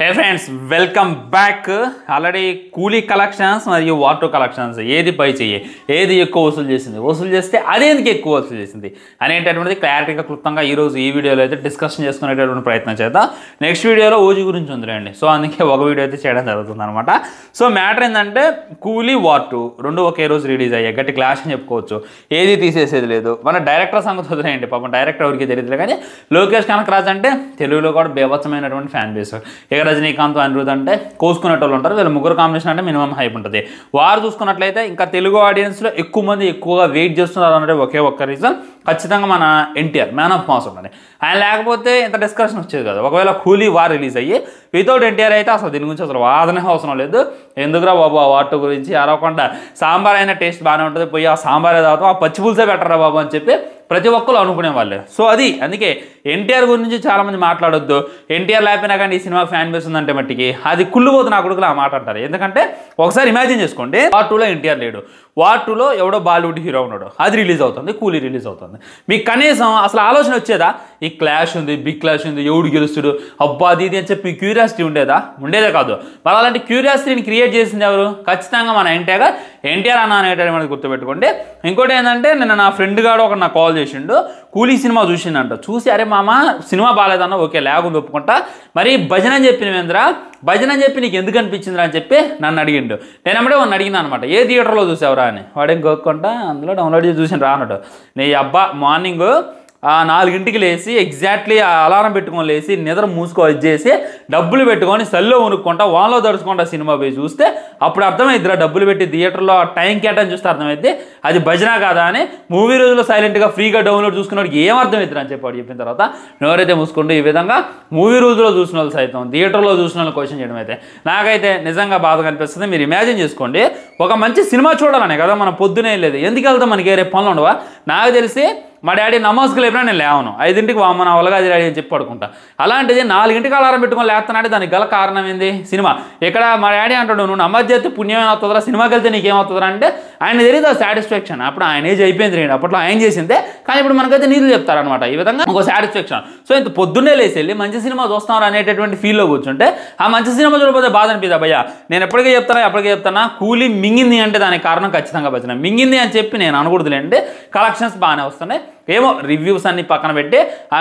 హే friends welcome back. Already కూలీ collections మరియు water collections ఏది పై చెయ్యి, ఏది ఎక్కువ వసూలు చేస్తే అదేందుకు ఎక్కువ వసూలు చేసింది అనేటటువంటిది క్లారిటీగా క్లుప్తంగా ఈరోజు ఈ వీడియోలో అయితే డిస్కషన్ చేసుకునేటటువంటి ప్రయత్నం చేద్దాం. నెక్స్ట్ వీడియోలో ఓజీ గురించి ఉందిలేండి. సో అందుకే ఒక వీడియో అయితే చేయడం జరుగుతుంది అనమాట. సో మ్యాటర్ ఏంటంటే కూలీ వార్2 రెండు ఒకే రోజు రిలీజ్ అయ్యాయి. గట్టి క్లాష్ అని చెప్పుకోవచ్చు. ఏది తీసేసేది లేదు. మన డైరెక్టర్ సంగతి వదిలేయండి, పాపం డైరెక్టర్ ఎవరికి తెలియదు. కానీ లోకేష్ కనకరాజ్ అంటే తెలుగులో కూడా బేభత్సమైనటువంటి ఫ్యాన్ బేస్. ఇక రజనీకాంత్, అనిరుద్ అంటే కోసుకునేటోళ్ళు ఉంటారు. వీళ్ళ ముగ్గురు కాంబినేషన్ అంటే మినిమం హైప్ ఉంటుంది. వారు చూసుకున్నట్లయితే ఇంకా తెలుగు ఆడియన్స్లో ఎక్కువ మంది ఎక్కువగా వెయిట్ చేస్తున్నారు అంటే ఒకే ఒక్క రీజన్, ఖచ్చితంగా మన ఎన్టీఆర్ మ్యాన్ ఆఫ్ మాస్ ఉన్నది. ఆయన లేకపోతే ఇంత డిస్కషన్ వచ్చేది కదా. ఒకవేళ కూలీ వార్ రిలీజ్ అయ్యి వితౌట్ ఎన్టీఆర్ అయితే అసలు దీని గురించి అసలు వాదనే అవసరం లేదు. ఎందుకురా బాబు ఆ వార్2 గురించి అరవకుండా సాంబార్ అయినా టేస్ట్ బాగానే ఉంటుంది, పోయి ఆ సాంబారే తాగుతాం, ఆ పచ్చి పులుసే పెట్టరా బాబు అని చెప్పి ప్రతి ఒక్కరు అనుకునే వాళ్ళే. సో అది అందుకే ఎన్టీఆర్ గురించి చాలామంది మాట్లాడొద్దు. ఎన్టీఆర్ లేకపోయినా కానీ ఈ సినిమా ఫ్యాన్ బేస్ ఉందంటే మట్టికి అది కుళ్ళుపోతున్న నా కొడుకులు ఆ మాట అంటారు. ఎందుకంటే ఒకసారి ఇమాజిన్ చేసుకోండి, వార్2లో ఎన్టీఆర్ లేడు, వార్2లో ఎవడో బాలీవుడ్ హీరో ఉన్నాడు, అది రిలీజ్ అవుతుంది, కూలీ రిలీజ్ అవుతుంది. మీకు కనీసం అసలు ఆలోచన వచ్చేదా? ఈ క్లాష్ ఉంది, బిగ్ క్లాష్ ఉంది, ఎవడు గెలుస్తుడు, అబ్బా అది ఇది అని చెప్పి క్యూరియాసిటీ ఉండేదే కాదు. మరి అలాంటి క్యూరియాసిటీని క్రియేట్ చేసింది ఎవరు? ఖచ్చితంగా మన ఎన్టీఆర్ అన్న అనేటటువంటి గుర్తుపెట్టుకోండి. ఇంకోటి ఏంటంటే నిన్న నా ఫ్రెండ్ గాడు ఒక నాకు కాల్ చేసిండు, కూలీ సినిమా చూసిండంట. చూసి అరే మామ సినిమా బాగాలేదన్న, ఓకే లేకుండా ఒప్పుకుంటా, మరి భజన అని చెప్పినవేంద్రా, భజన అని చెప్పి నీకు ఎందుకు అనిపించిందిరా అని చెప్పి నన్ను అడిగిండు. నేను అప్పుడే వాడిని అడిగినా అనమాట, ఏ థియేటర్లో చూసావురా అని. వాడేం గోక్కుంటా అందులో డౌన్లోడ్ చేసి చూసి రానడు. నీ అబ్బా మార్నింగ్ 4 లేచి ఎగ్జాక్ట్లీ అలారం పెట్టుకొని లేచి నిద్ర మూసుకో చేసి డబ్బులు పెట్టుకొని సెల్లో ఉనుక్కుంటా వాన్లో దడుచుకుంటా సినిమా పోయి చూస్తే అప్పుడు అర్థమైద్దిరా, డబ్బులు పెట్టి థియేటర్లో టైం కేటాని చూస్తే అర్థమైద్ది అది భజన కాదా అని. మూవీ రోజుల్లో సైలెంట్గా ఫ్రీగా డౌన్లోడ్ చూసుకున్నవాడికి ఏం అర్థమవుతుంది అని చెప్పి చెప్పిన తర్వాత ఎవరైతే మూసుకుంటూ ఈ విధంగా మూవీ రోజులో చూసిన వాళ్ళు సైతం థియేటర్లో చూసిన వాళ్ళు క్వశ్చన్ చేయడం అయితే నాకైతే నిజంగా బాధగా అనిపిస్తుంది. మీరు ఇమాజిన్ చేసుకోండి, ఒక మంచి సినిమా చూడాలనే కదా మనం పొద్దునే వెళ్ళేది. ఎందుకు వెళ్తాం? మనకి రేపు పనులు ఉండవా? నాకు తెలిసి మా డాడీ నమాజ్కి లేపినా నేను లేవను, 5కి వామన అవలగా డాడీ అని చెప్పి పడుకుంటా. అలాంటిది 4కి అలారం పెట్టుకొని లేస్తున్నాడే, దానికి గల కారణం ఏంది? సినిమా. ఇక్కడ మా డాడీ అంటాడు, నువ్వు నమాజ్ చేస్తే పుణ్యం ఏమవుతుందా, సినిమాకి వెళ్తే నీకేమవుతుందా అంటే ఆయన తెలియదు సాటిస్ఫాక్షన్. అప్పుడు ఆయన ఏజ్ అయిపోయింది రండి, అప్పట్లో ఆయన చేసిందే, కానీ ఇప్పుడు మనకైతే నీళ్ళు చెప్తారనమాట. ఈ విధంగా ఇంకో సాటిస్ఫాక్షన్. సో ఇంత పొద్దున్నే లేసి వెళ్ళి మంచి సినిమా చూస్తున్నారు అనేటటువంటి ఫీల్లో కూర్చుంటే ఆ మంచి సినిమా చూడకపోతే బాధ అనిపిదా భయ్యా? నేను ఎప్పటికీ చెప్తానా కూలీ మింగింది అంటే దానికి కారణం ఖచ్చితంగా భజన. మింగింది అని చెప్పి నేను అనకూడదులేండి, కలెక్షన్స్ బాగానే వస్తున్నాయి. ఏమో రివ్యూస్ అన్ని పక్కన పెట్టి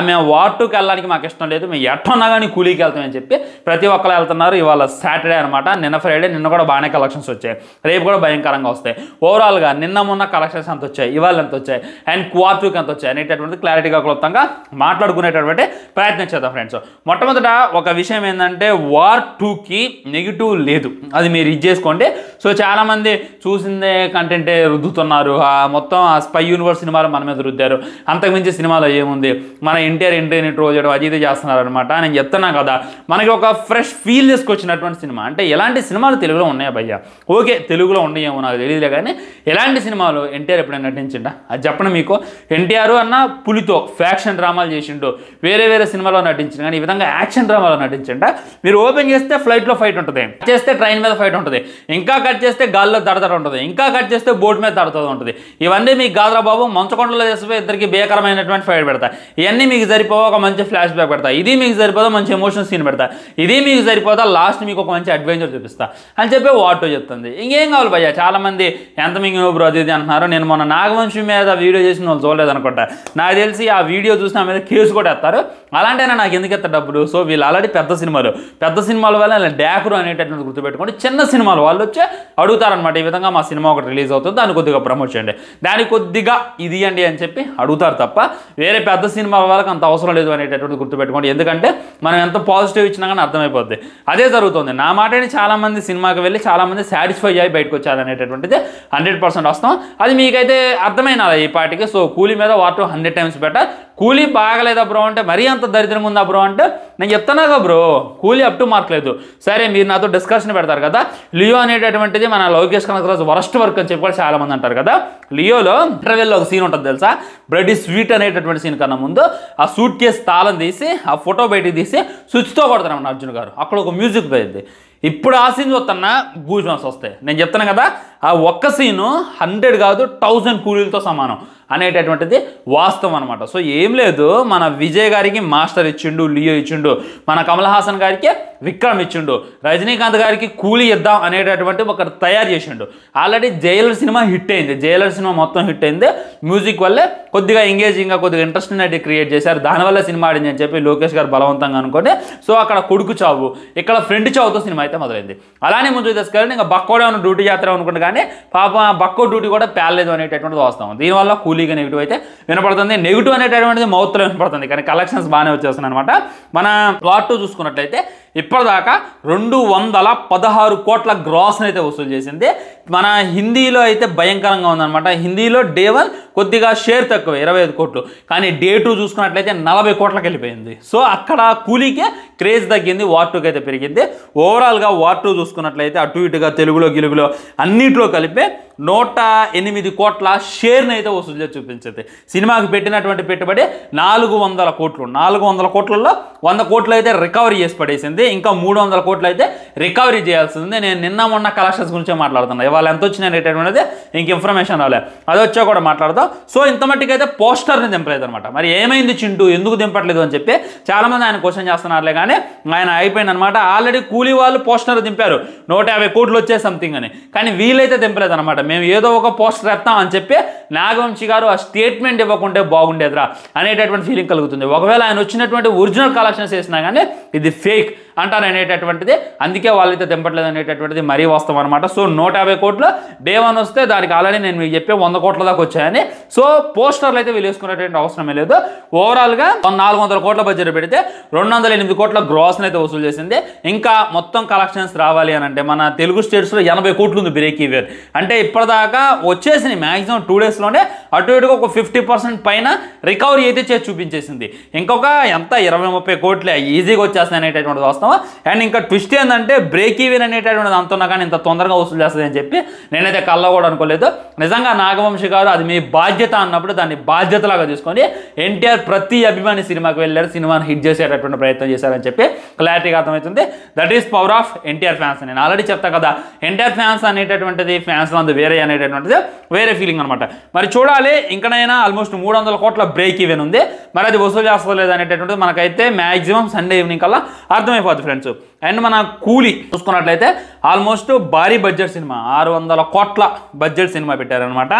మేము వార్2కి వెళ్ళడానికి మాకు ఇష్టం లేదు, మేము ఎట్టున్నా కానీ కూలీకి వెళ్తామని చెప్పి ప్రతి ఒక్కరు వెళ్తున్నారు. ఇవాళ సాటర్డే అనమాట, నిన్న ఫ్రైడే, నిన్న కూడా బాగానే కలెక్షన్స్ వచ్చాయి, రేపు కూడా భయంకరంగా వస్తాయి. ఓవరాల్గా నిన్న మొన్న కలెక్షన్స్ ఎంత వచ్చాయి, ఇవాళ ఎంత వచ్చాయి, అండ్ వార్2కి ఎంత వచ్చాయి అనేటటువంటి క్లారిటీగా క్లుప్తంగా మాట్లాడుకునేటటువంటి ప్రయత్నం చేద్దాం ఫ్రెండ్స్. మొట్టమొదట ఒక విషయం ఏంటంటే వార్2కి నెగిటివ్ లేదు, అది మీరు ఇది చేసుకోండి. సో చాలామంది చూసిందే కంటెంటే రుద్దుతున్నారు, మొత్తం ఆ స్పై యూనివర్స్ సినిమాలు మన మీద రుద్దారు, అంతకుమించి సినిమాలో ఏముంది, మన ఎన్టీఆర్ని ట్రోల్ చేయడం అది ఇది చేస్తున్నారు అనమాట. నేను చెప్తున్నా కదా, మనకి ఒక ఫ్రెష్ ఫీల్ తీసుకొచ్చినటువంటి సినిమా. అంటే ఎలాంటి సినిమాలు తెలుగులో ఉన్నాయా భయ్యా? ఓకే తెలుగులో ఉన్నాయేమో నాకు తెలియదులే, కానీ ఎలాంటి సినిమాలు ఎన్టీఆర్ ఎప్పుడైనా నటించిండా అది చెప్పండి మీకు. ఎన్టీఆర్ అన్న పులితో ఫ్యాక్షన్ డ్రామాలు చేసిండు, వేరే సినిమాలో నటించిండు, కానీ ఈ విధంగా యాక్షన్ డ్రామాలో నటించిండా? మీరు ఓపెన్ చేస్తే ఫ్లైట్లో ఫైట్ ఉంటుంది, కట్ చేస్తే ట్రైన్ మీద ఫైట్ ఉంటుంది, ఇంకా కట్ చేస్తే గాల్లో దడదడ ఉంటుంది, ఇంకా కట్ చేస్తే బోట్ మీద దడతది ఉంటుంది. ఇవన్నీ మీకు గాదరా బాబు, మంచకొండలో చేస్తే ఇద్దరికి బేకరమైనటువంటి ఫైట్ పెడతా, ఇవన్నీ మీకు సరిపోవా ఒక మంచి ఫ్లాష్ బ్యాక్ పెడతా, ఇది మీకు సరిపోదా మంచి ఎమోషనల్ సీన్ పెడతా, ఇది మీకు సరిపోదా లాస్ట్ మీకు ఒక మంచి అడ్వెంచర్ చూపిస్తా అని చెప్పి వార్2 చెప్తుంది. ఇంకేం కావాలి భయ్యా? చాలామంది ఎంత మింగి బ్రో అది ఇది అంటున్నారు. నేను మొన్న నాగవంశి మీద వీడియో చేసిన వాళ్ళు చూడలేదు అనుకుంటా, నాకు తెలిసి ఆ వీడియో చూసిన మీద కేసు కూడా ఎత్తారు. అలాంటైనా నాకు ఎందుకు ఎత్తారు డబ్బులు? సో వీళ్ళు ఆల్రెడీ పెద్ద సినిమాల వల్ల డాకురు అనేటటువంటి గుర్తుపెట్టుకోండి. చిన్న సినిమాలు వాళ్ళు వచ్చి అడుగుతారనమాట, ఈ విధంగా మా సినిమా ఒకటి రిలీజ్ అవుతుంది, దాన్ని కొద్దిగా ప్రమోట్ చేయండి, దానికి కొద్దిగా ఇది అండి అని చెప్పి అడుగుతారు తప్ప వేరే పెద్ద సినిమా వాళ్ళకి అంత అవసరం లేదు అనేటటువంటి గుర్తుపెట్టుకోండి. ఎందుకంటే మనం ఎంత పాజిటివ్ ఇచ్చినా కానీ అర్థమైపోద్ది. అదే జరుగుతుంది. నా మాటని చాలామంది సినిమాకి వెళ్ళి చాలామంది సాటిస్ఫై అయ్యి బయటకు వచ్చారు అనేటటువంటిది 100% వస్తాం. అది మీకైతే అర్థమైనా ఈ పార్టీకి. సో కూలీ మీద వార్2 100 టైమ్స్ బెటర్. కూలీ బాగలేదా బ్రో అంటే, మరీ అంత దరిద్రంగా ఉందా బ్రో అంటే, నేను చెప్తున్నాగా బ్రో కూలీ అప్ టు మార్క్ లేదు. సరే మీరు నాతో డిస్కషన్ పెడతారు కదా, లియో అనేటటువంటిది మన లోకేష్ కనకరాజు వరస్ట్ వర్క్ అని చెప్పి కూడా చాలామంది అంటారు కదా. లియోలో ఇంటర్వెల్లో ఒక సీన్ ఉంటుంది తెలుసా, బ్రెడ్ ఈజ్ స్వీట్ అనేటటువంటి సీన్ కన్నా ముందు ఆ సూట్ కేసు తాళం తీసి ఆ ఫోటో బయటికి తీసి స్విచ్తో కొడతారన్నమాట అర్జున్ గారు. అక్కడ ఒక మ్యూజిక్ పోయింది. ఇప్పుడు ఆ సీన్ చూస్తున్నా గూజ్ బంప్స్ వస్తాయి. నేను చెప్తాను కదా, ఆ ఒక్క సీను 100 కాదు 1000 కూలీలతో సమానం అనేటటువంటిది వాస్తవం అనమాట. సో ఏం లేదు, మన విజయ్ గారికి మాస్టర్ ఇచ్చిండు, లియో ఇచ్చిండు, మన కమల్ హాసన్ గారికి విక్రమ్ ఇచ్చిండు. రజనీకాంత్ గారికి కూలీ ఇద్దాం అనేటటువంటి ఒక తయారు చేసిండు. ఆల్రెడీ జైలర్ సినిమా హిట్ అయింది, జైలర్ సినిమా మొత్తం హిట్ అయింది. మ్యూజిక్ వల్లే కొద్దిగా ఎంగేజింగ్గా కొద్దిగా ఇంట్రెస్టింగ్ అయితే క్రియేట్ చేశారు. దానివల్ల సినిమా ఆడింది అని చెప్పి లోకేష్ గారు బలవంతంగా అనుకోండి. సో అక్కడ కొడుకు చావు, ఇక్కడ ఫ్రెండ్ చావుతో సినిమా అయితే మొదలైంది. అలానే ముందు తీసుకెళ్ళి ఇంకా బక్కోడే ఉన్న డ్యూటీ చేస్తారు అనుకుంటే కానీ పాప బక్కో డ్యూటీ కూడా పేర్లేదు అనేటటువంటిది వాస్తవం. దీనివల్ల కూలీగా నెగిటివ్ అయితే వినపడుతుంది. నెగిటివ్ అనేటటువంటిది మౌత్లో వినపడుతుంది, కానీ కలెక్షన్స్ బాగానే వచ్చేస్తున్నాయి అనమాట. మన వార్ 2 చూసుకున్నట్లయితే ఇప్పటిదాకా 216 కోట్ల గ్రాస్ని అయితే వసూలు చేసింది. మన హిందీలో అయితే భయంకరంగా ఉందన్నమాట. హిందీలో డే 1 కొద్దిగా షేర్ తక్కువ 25 కోట్లు, కానీ డే 2 చూసుకున్నట్లయితే 40 కోట్లకి వెళ్ళిపోయింది. సో అక్కడ కూలీకే క్రేజ్ తగ్గింది, వార్ 2కి అయితే పెరిగింది. ఓవరాల్గా వార్ 2 చూసుకున్నట్లయితే అటు ఇటుగా తెలుగులో గిలుగులో అన్నింటిలో కలిపి 108 కోట్ల షేర్ని అయితే వసూలు చేసి చూపించింది. సినిమాకి పెట్టినటువంటి పెట్టుబడి 400 కోట్లు. 400 కోట్లలో 100 కోట్లు అయితే రికవరీ చేసి పడేసింది. ఇంకా 300 కోట్లు అయితే రికవరీ చేయాల్సింది. నేను నిన్న మొన్న కలెక్షన్స్ గురించే మాట్లాడుతున్నా. ఇవాళ ఎంత వచ్చినాయి అనేటటువంటిది ఇంక ఇన్ఫర్మేషన్ రాలే, అది వచ్చా కూడా మాట్లాడదాం. సో ఇంత మట్టికి అయితే పోస్టర్ని దింపలేదు అనమాట. మరి ఏమైంది చింటూ, ఎందుకు దింపట్లేదు అని చెప్పి చాలామంది ఆయన క్వశ్చన్ చేస్తున్నారులే, కానీ ఆయన అయిపోయింది అనమాట. ఆల్రెడీ కూలీ వాళ్ళు పోస్టర్ దింపారు 150 కోట్లు వచ్చే సంథింగ్ అని, కానీ వీళ్ళైతే దింపలేదు అనమాట. మేము ఏదో ఒక పోస్టర్ వేస్తాం అని చెప్పి నాగవంశీ గారు ఆ స్టేట్మెంట్ ఇవ్వకుంటే బాగుండేదిరా అనేటటువంటి ఫీలింగ్ కలుగుతుంది. ఒకవేళ ఆయన వచ్చినటువంటి ఒరిజినల్ కలెక్షన్స్ వేసినా కానీ ఇది ఫేక్ అంటారు అనేటటువంటిది, అందుకే వాళ్ళైతే దింపట్లేదు అనేటటువంటిది మరీ వాస్తవం అనమాట. సో 150 కోట్లు డే 1 వస్తే దానికి ఆల్రెడీ నేను మీకు చెప్పే 100 కోట్ల దాకా వచ్చాయని. సో పోస్టర్లు అయితే వీళ్ళు వేసుకునేటువంటి అవసరమే లేదు. ఓవరాల్గా 400 కోట్ల బడ్జెట్ పెడితే 208 కోట్ల గ్రాస్ని అయితే వసూలు చేసింది. ఇంకా మొత్తం కలెక్షన్స్ రావాలి అని అంటే మన తెలుగు స్టేట్స్లో 80 కోట్లు ఉంది బ్రేక్ ఈవెన్. అంటే ఇప్పటిదాకా వచ్చేసింది మ్యాక్సిమం 2 డేస్లోనే అటు ఇటుగా ఒక 50% పైన రికవరీ అయితే చేసి చూపించేసింది. ఇంకొక ఎంత 20-30 కోట్లే ఈజీగా వచ్చేస్తాయి అనేటటువంటి వాస్తవం. అండ్ ఇంకా ట్విస్ట్ ఏంటంటే బ్రేక్ ఈవెన్ అనేటటువంటిది అంటున్నా కానీ ఇంత తొందరగా వసూలు చేస్తుంది అని చెప్పి నేనైతే కళ్ళ కూడా అనుకోలేదు. నిజంగా నాగవంశీ గారు అది మీ బాధ్యత అన్నప్పుడు దాన్ని బాధ్యతలాగా తీసుకొని ఎన్టీఆర్ ప్రతి అభిమాని సినిమాకి వెళ్ళారు, సినిమాని హిట్ చేసేటటువంటి ప్రయత్నం చేశారని చెప్పి క్లారిటీగా అర్థమవుతుంది. That is power of NTR fans. నేను ఆల్రెడీ చెప్తా కదా, ఎన్టీఆర్ ఫ్యాన్స్ అనేటటువంటిది ఫ్యాన్స్ అందు వేరే అనేటటువంటిది వేరే ఫీలింగ్ అనమాట. మరి చూడాలి, ఇంకనైనా ఆల్మోస్ట్ 300 కోట్ల బ్రేక్ ఈవెన్ ఉంది. మరి అది వసూలు చేస్తలేదు అనేటటువంటిది మనకైతే మ్యాక్సిమం సండే ఈవినింగ్ కల్లా అర్థమైపోతుంది ఫ్రెండ్స్. అండ్ మన కూలీ చూసుకున్నట్లయితే ఆల్మోస్ట్ భారీ బడ్జెట్ సినిమా 600 కోట్ల బడ్జెట్ సినిమా పెట్టారనమాట.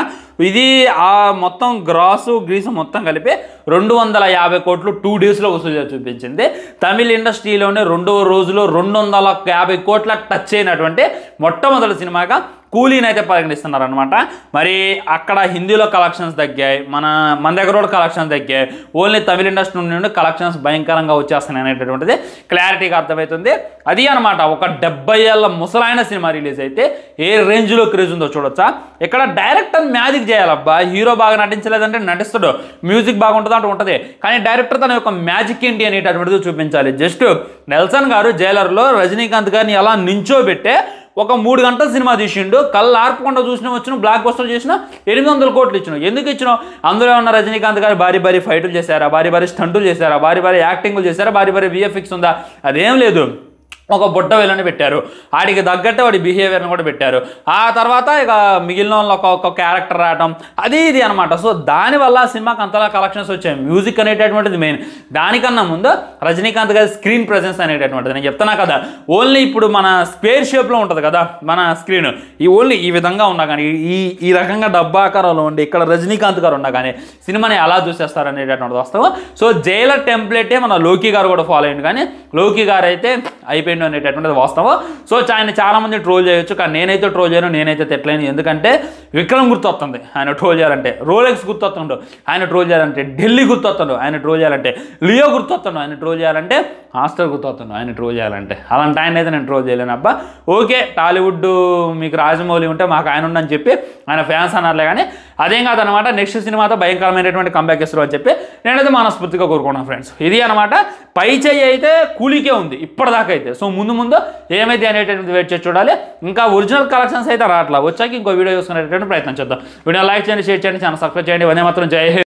ఇది ఆ మొత్తం గ్రాసు గ్రీసు మొత్తం కలిపి 250 కోట్లు 2 డేస్లో వసూలు చేసి చూపించింది. తమిళ ఇండస్ట్రీలోనే 2వ రోజులో 250 కోట్ల టచ్ అయినటువంటి మొట్టమొదటి సినిమాగా కూలీని అయితే పరిగణిస్తున్నారనమాట. మరి అక్కడ హిందీలో కలెక్షన్స్ తగ్గాయి, మన దగ్గర కూడా కలెక్షన్స్ తగ్గాయి. ఓన్లీ తమిళ ఇండస్ట్రీ నుండి కలెక్షన్స్ భయంకరంగా వచ్చేస్తున్నాయి అనేటటువంటిది క్లారిటీగా అర్థమవుతుంది. అది అనమాట ఒక 70 ఏళ్ళ ముసలాయన సినిమా రిలీజ్ అయితే ఏ రేంజ్లో క్రేజ్ ఉందో చూడొచ్చా. ఇక్కడ డైరెక్టర్ మ్యాజిక్ చేయాలబ్బా. హీరో బాగా నటించలేదంటే నటిస్తాడు, మ్యూజిక్ బాగుంటుంది అంటే ఉంటుంది, కానీ డైరెక్టర్ తన యొక్క మ్యాజిక్ ఏంటి అనేటటువంటిది చూపించాలి. జస్ట్ నెల్సన్ గారు జైలర్లో రజనీకాంత్ గారిని ఎలా నించోబెట్టే ఒక 3 గంటల సినిమా తీసిండు, కళ్ళు ఆర్పకుండా చూసిన వచ్చిన బ్లాక్ బస్టర్ చేసిన 800 కోట్లు ఇచ్చినావు. ఎందుకు ఇచ్చినావు? అందులో ఉన్న రజనీకాంత్ గారు భారీ ఫైటులు చేశారా, భారీ స్టంటులు చేశారా, భారీ యాక్టింగ్లు చేశారా, భారీ విఎఫ్ఎక్స్ ఉందా? అదేం లేదు. ఒక బుట్ట వేలని పెట్టారు, ఆడికి తగ్గట్టు వాడి బిహేవియర్ని కూడా పెట్టారు. ఆ తర్వాత ఇక మిగిలిన వాళ్ళు ఒక క్యారెక్టర్ రావటం అది ఇది అనమాట. సో దానివల్ల సినిమాకి అంతలా కలెక్షన్స్ వచ్చాయి. మ్యూజిక్ అనేటటువంటిది మెయిన్. దానికన్నా ముందు రజనీకాంత్ గారి స్క్రీన్ ప్రెజెన్స్ అనేటటువంటిది నేను చెప్తున్నా కదా. ఓన్లీ ఇప్పుడు మన స్క్వేర్ షేప్లో ఉంటుంది కదా మన స్క్రీన్, ఈ ఓన్లీ ఈ విధంగా ఉన్నా కానీ ఈ రకంగా డబ్బాకారంలో ఉండి ఇక్కడ రజనీకాంత్ గారు ఉన్నా కానీ సినిమాని ఎలా చూసేస్తారు అనేటటువంటిది వస్తావు. సో జైలర్ టెంప్లెటే మన లోకి గారు కూడా ఫాలో అయ్యింది, కానీ లోకి గారు అయితే అయిపోయింది అనేటటువంటిది వాస్తవం. సో ఆయన చాలా మంది ట్రోల్ చేయొచ్చు, కానీ నేనైతే ట్రోల్ చేయను, నేనైతే తిట్టలేను. ఎందుకంటే విక్రమ్ గుర్తొస్తుంది ఆయన ట్రోల్ చేయాలంటే, రోలెక్స్ గుర్తొస్తుండు ఆయన ట్రోల్ చేయాలంటే, ఢిల్లీ గుర్తొస్తుండు ఆయన ట్రోల్ చేయాలంటే, లియో గుర్తొస్తుండు ఆయన ట్రోల్ చేయాలంటే, హాస్టర్ గుర్తొస్తుండు ఆయన ట్రోల్ చేయాలంటే. అలాంటి ఆయన అయితే నేను ట్రోల్ చేయలేను అబ్బా. ఓకే టాలీవుడ్ మీకు రాజమౌళి ఉంటే మాకు ఆయన ఉండని చెప్పి ఆయన ఫ్యాన్స్ అన్నారులే, కానీ అదేం కాదనమాట. నెక్స్ట్ సినిమాతో భయంకరమైనటువంటి కంబ్యాక్ ఇస్తారు అని చెప్పి నేనైతే మనస్ఫూర్తిగా కోరుకున్నాను ఫ్రెండ్స్. ఇది అనమాట. పై చేయి అయితే కూలీకే ఉంది ఇప్పటిదాకా అయితే. సో ముందు ఏమైతే అనేటటువంటి వెయిట్ చేసి చూడాలి. ఇంకా ఒరిజినల్ కలెక్షన్స్ అయితే రావట్లా, వచ్చాక ఇంకో వీడియో చూసుకునేటటువంటి ప్రయత్నం చేద్దాం. వీడియో లైక్ చేయండి, షేర్ చేయండి, ఛానల్ సబ్స్క్రైబ్ చేయండి. వందే మాత్రం జై హింద్.